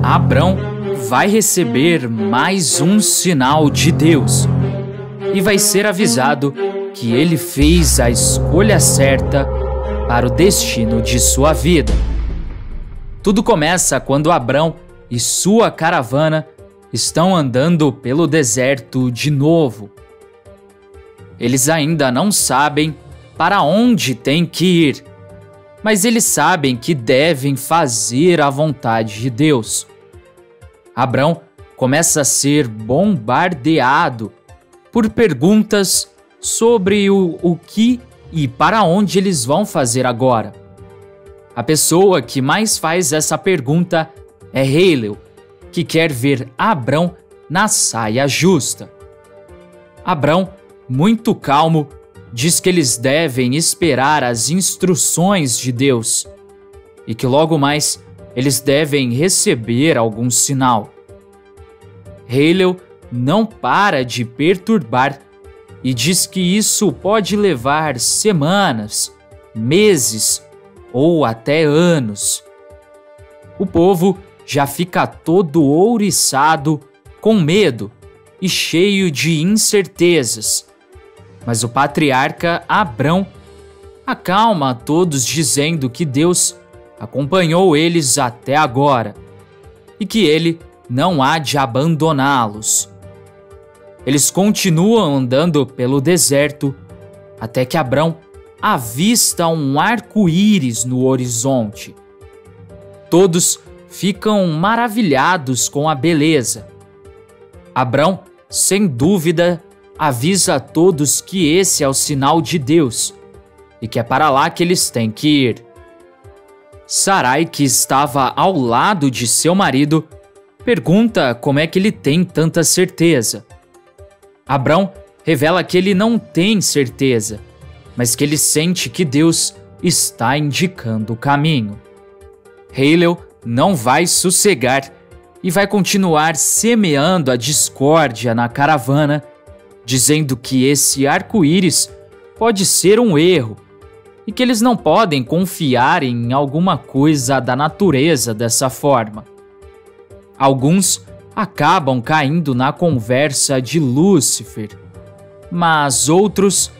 Abrão vai receber mais um sinal de Deus e vai ser avisado que ele fez a escolha certa para o destino de sua vida. Tudo começa quando Abrão e sua caravana estão andando pelo deserto de novo. Eles ainda não sabem para onde têm que ir, mas eles sabem que devem fazer a vontade de Deus. Abrão começa a ser bombardeado por perguntas sobre o que e para onde eles vão fazer agora. A pessoa que mais faz essa pergunta é Halel, que quer ver Abrão na saia justa. Abrão, muito calmo, diz que eles devem esperar as instruções de Deus e que logo mais eles devem receber algum sinal. Halel não para de perturbar e diz que isso pode levar semanas, meses ou até anos. O povo já fica todo ouriçado, com medo e cheio de incertezas. Mas o patriarca Abrão acalma a todos dizendo que Deus acompanhou eles até agora e que ele não há de abandoná-los. Eles continuam andando pelo deserto até que Abrão avista um arco-íris no horizonte. Todos ficam maravilhados com a beleza. Abrão, sem dúvida, avisa a todos que esse é o sinal de Deus e que é para lá que eles têm que ir. Sarai, que estava ao lado de seu marido, pergunta como é que ele tem tanta certeza. Abrão revela que ele não tem certeza, mas que ele sente que Deus está indicando o caminho. Halel não vai sossegar e vai continuar semeando a discórdia na caravana, dizendo que esse arco-íris pode ser um erro e que eles não podem confiar em alguma coisa da natureza dessa forma. Alguns acabam caindo na conversa de Lúcifer, mas outros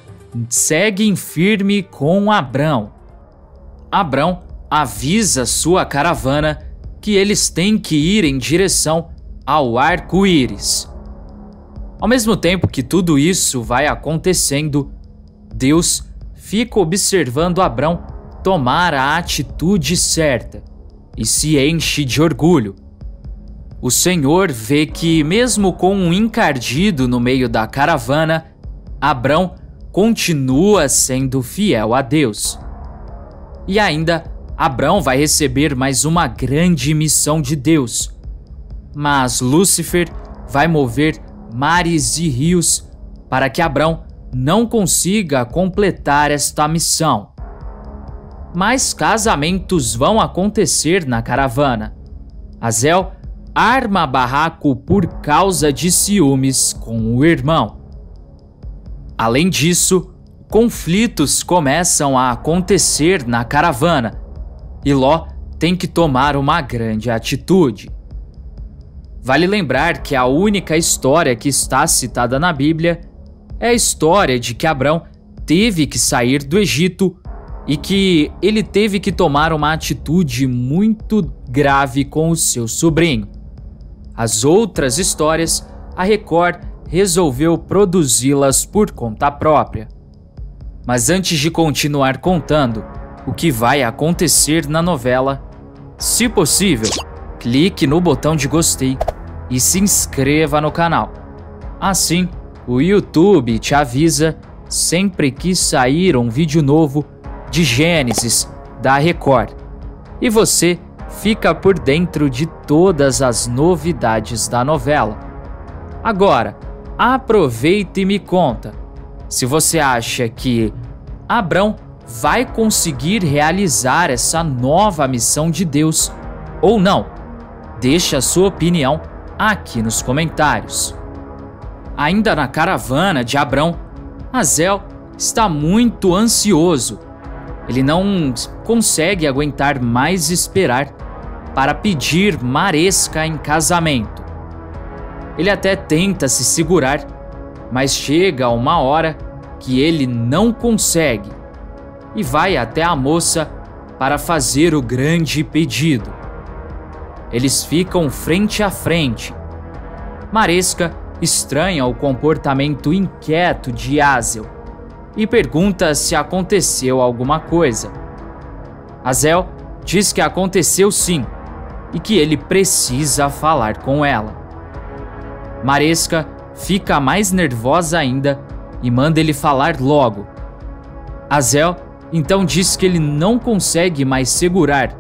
seguem firme com Abrão. Abrão avisa sua caravana que eles têm que ir em direção ao arco-íris. Ao mesmo tempo que tudo isso vai acontecendo, Deus fica observando Abrão tomar a atitude certa e se enche de orgulho. O Senhor vê que, mesmo com um encardido no meio da caravana, Abrão continua sendo fiel a Deus. E ainda, Abrão vai receber mais uma grande missão de Deus. Mas Lúcifer vai mover mares e rios para que Abrão não consiga completar esta missão. Mais casamentos vão acontecer na caravana. Azel arma barraco por causa de ciúmes com o irmão. Além disso, conflitos começam a acontecer na caravana e Ló tem que tomar uma grande atitude. Vale lembrar que a única história que está citada na Bíblia é a história de que Abrão teve que sair do Egito e que ele teve que tomar uma atitude muito grave com o seu sobrinho. As outras histórias, a Record resolveu produzi-las por conta própria. Mas antes de continuar contando o que vai acontecer na novela, se possível, clique no botão de gostei e se inscreva no canal. Assim, o YouTube te avisa sempre que sair um vídeo novo de Gênesis da Record. E você fica por dentro de todas as novidades da novela. Agora, aproveita e me conta se você acha que Abrão vai conseguir realizar essa nova missão de Deus ou não. Deixe a sua opinião aqui nos comentários. Ainda na caravana de Abrão, Azel está muito ansioso. Ele não consegue aguentar mais esperar para pedir Maresca em casamento. Ele até tenta se segurar, mas chega uma hora que ele não consegue e vai até a moça para fazer o grande pedido. Eles ficam frente a frente. Maresca estranha o comportamento inquieto de Azel e pergunta se aconteceu alguma coisa. Azel diz que aconteceu sim e que ele precisa falar com ela. Maresca fica mais nervosa ainda e manda ele falar logo. Azel então diz que ele não consegue mais segurar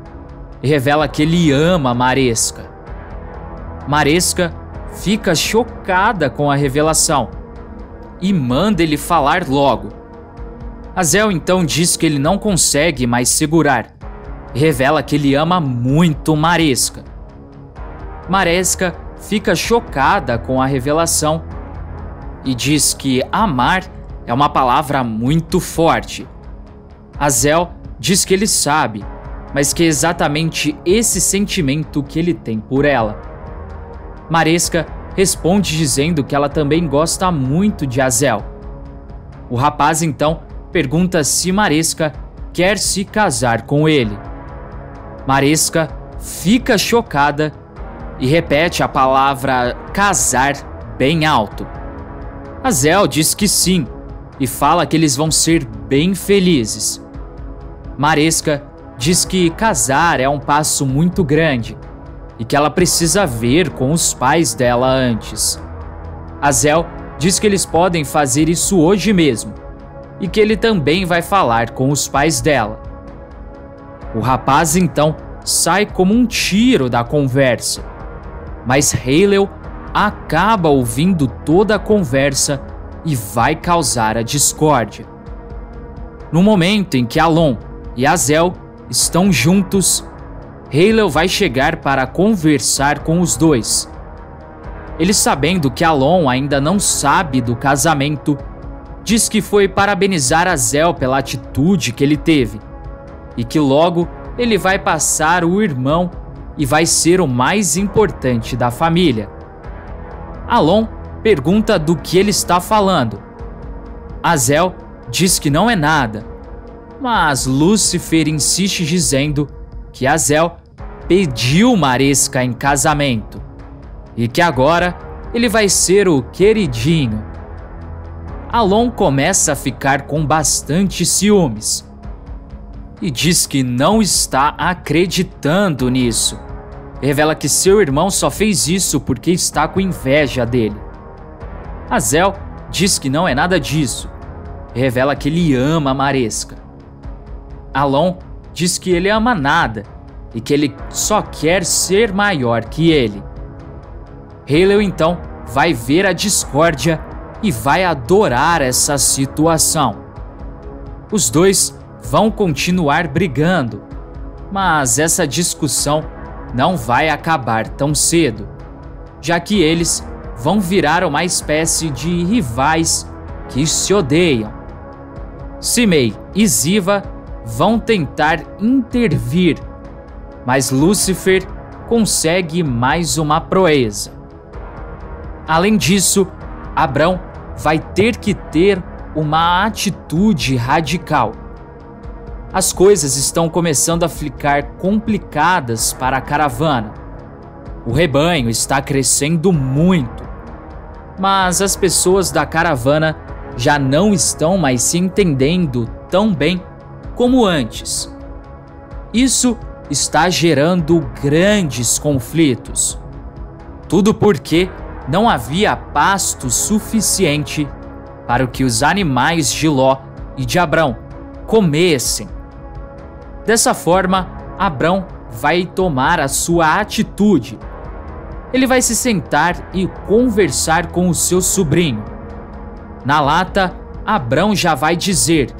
e revela que ele ama Maresca. Maresca fica chocada com a revelação e manda ele falar logo. Azel então diz que ele não consegue mais segurar e revela que ele ama muito Maresca. Maresca fica chocada com a revelação e diz que amar é uma palavra muito forte. Azel diz que ele sabe, mas que é exatamente esse sentimento que ele tem por ela. Maresca responde dizendo que ela também gosta muito de Azel. O rapaz então pergunta se Maresca quer se casar com ele. Maresca fica chocada e repete a palavra casar bem alto. Azel diz que sim e fala que eles vão ser bem felizes. Maresca diz que casar é um passo muito grande e que ela precisa ver com os pais dela antes. Azel diz que eles podem fazer isso hoje mesmo e que ele também vai falar com os pais dela. O rapaz então sai como um tiro da conversa, mas Halel acaba ouvindo toda a conversa e vai causar a discórdia. No momento em que Alon e Azel estão juntos, Halel vai chegar para conversar com os dois. Ele, sabendo que Alon ainda não sabe do casamento, diz que foi parabenizar Azel pela atitude que ele teve e que logo ele vai passar o irmão e vai ser o mais importante da família. Alon pergunta do que ele está falando. Azel diz que não é nada, mas Lúcifer insiste dizendo que Azel pediu Maresca em casamento e que agora ele vai ser o queridinho. Alon começa a ficar com bastante ciúmes e diz que não está acreditando nisso. Revela que seu irmão só fez isso porque está com inveja dele. Azel diz que não é nada disso. Revela que ele ama Maresca. Alon diz que ele ama nada e que ele só quer ser maior que ele. Halel então vai ver a discórdia e vai adorar essa situação. Os dois vão continuar brigando, mas essa discussão não vai acabar tão cedo, já que eles vão virar uma espécie de rivais que se odeiam. Simei e Ziva vão tentar intervir, mas Lúcifer consegue mais uma proeza. Além disso, Abrão vai ter que ter uma atitude radical. As coisas estão começando a ficar complicadas para a caravana. O rebanho está crescendo muito, mas as pessoas da caravana já não estão mais se entendendo tão bem como antes. Isso está gerando grandes conflitos. Tudo porque não havia pasto suficiente para que os animais de Ló e de Abrão comessem. Dessa forma, Abrão vai tomar a sua atitude. Ele vai se sentar e conversar com o seu sobrinho. Na lata, Abrão já vai dizer: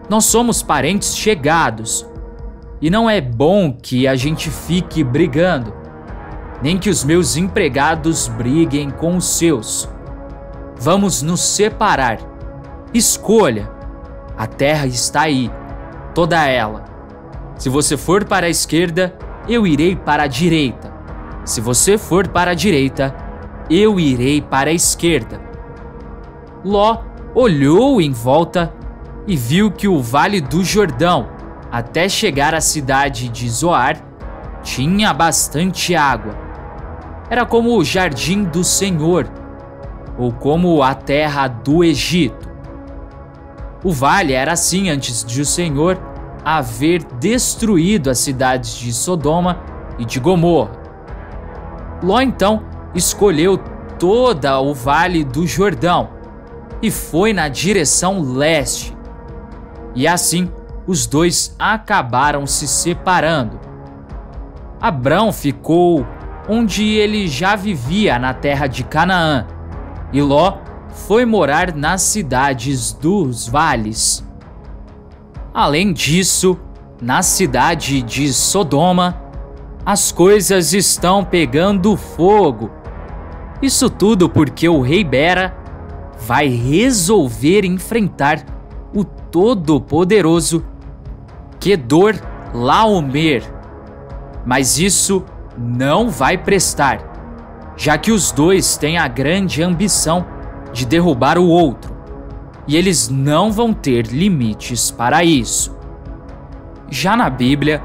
nós somos parentes chegados e não é bom que a gente fique brigando, nem que os meus empregados briguem com os seus. Vamos nos separar. Escolha. A terra está aí, toda ela. Se você for para a esquerda, eu irei para a direita. Se você for para a direita, eu irei para a esquerda. Ló olhou em volta e viu que o Vale do Jordão, até chegar à cidade de Zoar, tinha bastante água. Era como o jardim do Senhor, ou como a terra do Egito. O vale era assim antes de o Senhor haver destruído as cidades de Sodoma e de Gomorra. Ló então escolheu todo o Vale do Jordão e foi na direção leste. E assim os dois acabaram se separando. Abrão ficou onde ele já vivia na terra de Canaã, e Ló foi morar nas cidades dos vales. Além disso, na cidade de Sodoma, as coisas estão pegando fogo. Isso tudo porque o rei Bera vai resolver enfrentar o todo-poderoso Kedor Laomer. Mas isso não vai prestar, já que os dois têm a grande ambição de derrubar o outro, e eles não vão ter limites para isso. Já na Bíblia,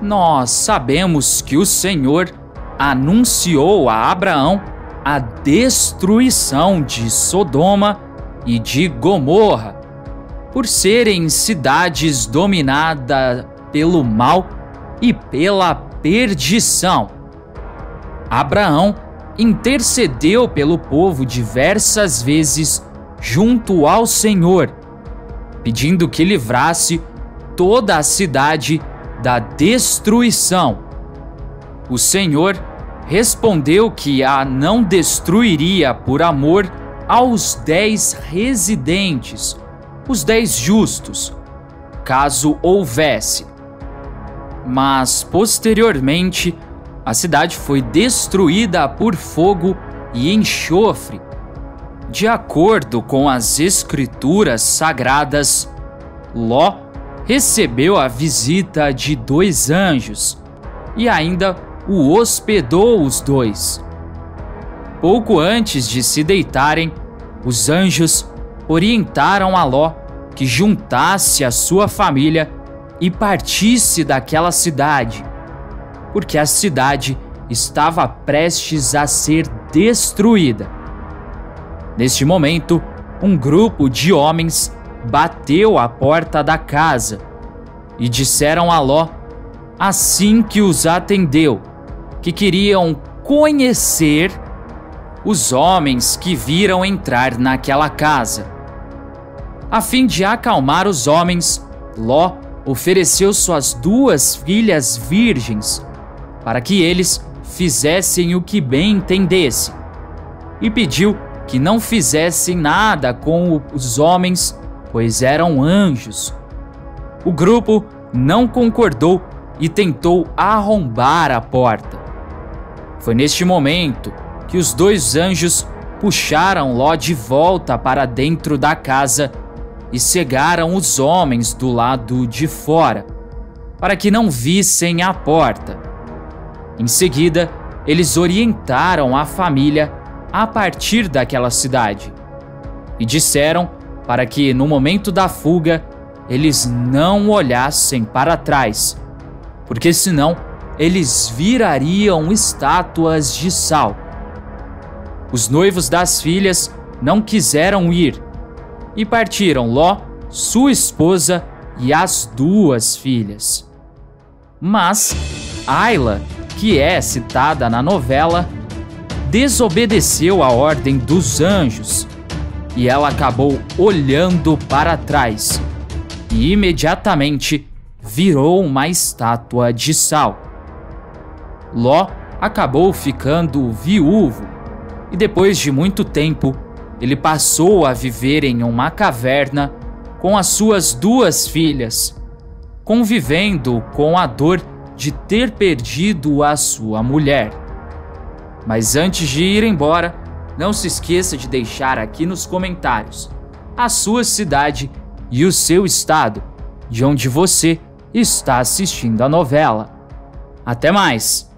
nós sabemos que o Senhor anunciou a Abraão a destruição de Sodoma e de Gomorra, por serem cidades dominadas pelo mal e pela perdição. Abraão intercedeu pelo povo diversas vezes junto ao Senhor, pedindo que livrasse toda a cidade da destruição. O Senhor respondeu que a não destruiria por amor aos 10 residentes, os 10 justos, caso houvesse. Mas, posteriormente, a cidade foi destruída por fogo e enxofre. De acordo com as Escrituras Sagradas, Ló recebeu a visita de 2 anjos e ainda o hospedou os dois. Pouco antes de se deitarem, os anjos orientaram a Ló que juntasse a sua família e partisse daquela cidade, porque a cidade estava prestes a ser destruída. Neste momento, um grupo de homens bateu à porta da casa e disseram a Ló, assim que os atendeu, que queriam conhecer os homens que viram entrar naquela casa. A fim de acalmar os homens, Ló ofereceu suas 2 filhas virgens para que eles fizessem o que bem entendesse, e pediu que não fizessem nada com os homens, pois eram anjos. O grupo não concordou e tentou arrombar a porta. Foi neste momento que os 2 anjos puxaram Ló de volta para dentro da casa e cegaram os homens do lado de fora, para que não vissem a porta. Em seguida, eles orientaram a família a partir daquela cidade e disseram para que, no momento da fuga, eles não olhassem para trás, porque senão eles virariam estátuas de sal. Os noivos das filhas não quiseram ir e partiram Ló, sua esposa e as 2 filhas. Mas Aila, que é citada na novela, desobedeceu a ordem dos anjos e ela acabou olhando para trás e imediatamente virou uma estátua de sal. Ló acabou ficando viúvo e depois de muito tempo ele passou a viver em uma caverna com as suas 2 filhas, convivendo com a dor de ter perdido a sua mulher. Mas antes de ir embora, não se esqueça de deixar aqui nos comentários a sua cidade e o seu estado de onde você está assistindo a novela. Até mais!